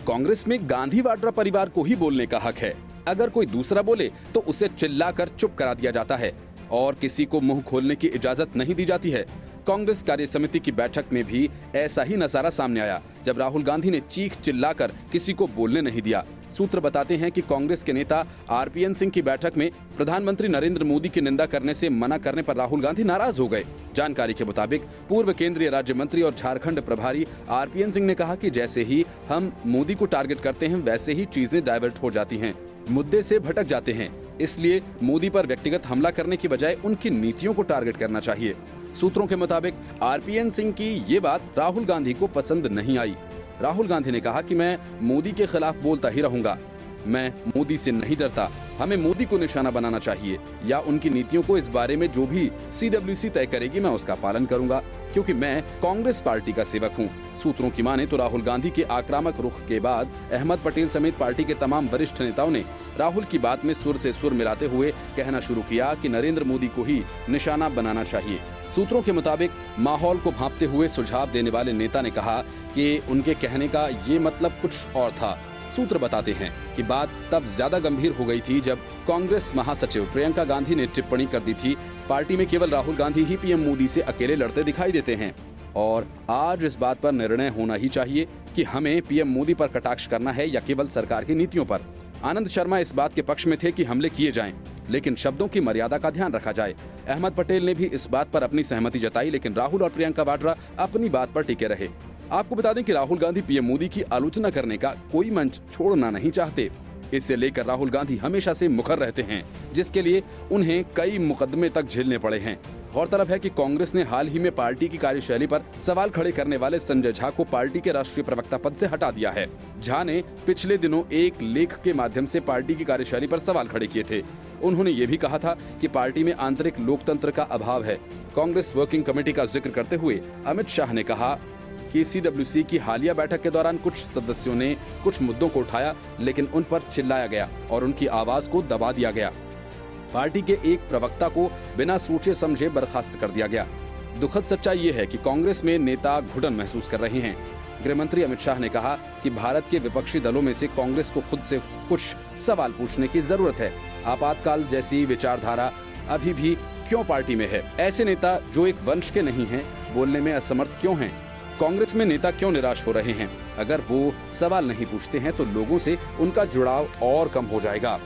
कांग्रेस में गांधी वाड्रा परिवार को ही बोलने का हक है। अगर कोई दूसरा बोले तो उसे चिल्लाकर चुप करा दिया जाता है और किसी को मुंह खोलने की इजाजत नहीं दी जाती है। कांग्रेस कार्य समिति की बैठक में भी ऐसा ही नजारा सामने आया, जब राहुल गांधी ने चीख चिल्लाकर किसी को बोलने नहीं दिया। सूत्र बताते हैं कि कांग्रेस के नेता आरपीएन सिंह की बैठक में प्रधानमंत्री नरेंद्र मोदी की निंदा करने से मना करने पर राहुल गांधी नाराज हो गए। जानकारी के मुताबिक पूर्व केंद्रीय राज्य मंत्री और झारखंड प्रभारी आरपीएन सिंह ने कहा कि जैसे ही हम मोदी को टारगेट करते हैं वैसे ही चीजें डाइवर्ट हो जाती हैं, मुद्दे से भटक जाते हैं। इसलिए मोदी पर व्यक्तिगत हमला करने की बजाय उनकी नीतियों को टारगेट करना चाहिए। सूत्रों के मुताबिक आरपीएन सिंह की ये बात राहुल गांधी को पसंद नहीं आई। राहुल गांधी ने कहा कि मैं मोदी के खिलाफ बोलता ही रहूंगा, मैं मोदी से नहीं डरता, हमें मोदी को निशाना बनाना चाहिए या उनकी नीतियों को, इस बारे में जो भी सीडब्ल्यूसी तय करेगी मैं उसका पालन करूंगा, क्योंकि मैं कांग्रेस पार्टी का सेवक हूं। सूत्रों की माने तो राहुल गांधी के आक्रामक रुख के बाद अहमद पटेल समेत पार्टी के तमाम वरिष्ठ नेताओं ने राहुल की बात में सुर से सुर मिलाते हुए कहना शुरू किया कि नरेंद्र मोदी को ही निशाना बनाना चाहिए। सूत्रों के मुताबिक माहौल को भांपते हुए सुझाव देने वाले नेता ने कहा कि उनके कहने का ये मतलब कुछ और था। सूत्र बताते हैं कि बात तब ज्यादा गंभीर हो गई थी जब कांग्रेस महासचिव प्रियंका गांधी ने टिप्पणी कर दी थी, पार्टी में केवल राहुल गांधी ही पीएम मोदी से अकेले लड़ते दिखाई देते हैं और आज इस बात पर निर्णय होना ही चाहिए कि हमें पीएम मोदी पर कटाक्ष करना है या केवल सरकार की नीतियों पर। आनंद शर्मा इस बात के पक्ष में थे कि हमले किए जाएं, लेकिन शब्दों की मर्यादा का ध्यान रखा जाए। अहमद पटेल ने भी इस बात पर अपनी सहमति जताई, लेकिन राहुल और प्रियंका वाड्रा अपनी बात पर टिके रहे। आपको बता दें कि राहुल गांधी पीएम मोदी की आलोचना करने का कोई मंच छोड़ना नहीं चाहते। इससे लेकर राहुल गांधी हमेशा से मुखर रहते हैं, जिसके लिए उन्हें कई मुकदमे तक झेलने पड़े हैं। गौरतलब है कि कांग्रेस ने हाल ही में पार्टी की कार्यशैली पर सवाल खड़े करने वाले संजय झा को पार्टी के राष्ट्रीय प्रवक्ता पद से हटा दिया है। झा ने पिछले दिनों एक लेख के माध्यम से पार्टी की कार्यशैली पर सवाल खड़े किए थे। उन्होंने ये भी कहा था कि पार्टी में आंतरिक लोकतंत्र का अभाव है। कांग्रेस वर्किंग कमेटी का जिक्र करते हुए अमित शाह ने कहा कि सीडब्ल्यूसी की हालिया बैठक के दौरान कुछ सदस्यों ने कुछ मुद्दों को उठाया, लेकिन उन पर चिल्लाया गया और उनकी आवाज को दबा दिया गया। पार्टी के एक प्रवक्ता को बिना सोचे समझे बर्खास्त कर दिया गया। दुखद सच्चाई ये है कि कांग्रेस में नेता घुटन महसूस कर रहे हैं। गृह मंत्री अमित शाह ने कहा कि भारत के विपक्षी दलों में से कांग्रेस को खुद से कुछ सवाल पूछने की जरूरत है। आपातकाल जैसी विचारधारा अभी भी क्यों पार्टी में है? ऐसे नेता जो एक वंश के नहीं हैं, बोलने में असमर्थ क्यों हैं? कांग्रेस में नेता क्यों निराश हो रहे हैं? अगर वो सवाल नहीं पूछते हैं तो लोगों से उनका जुड़ाव और कम हो जाएगा।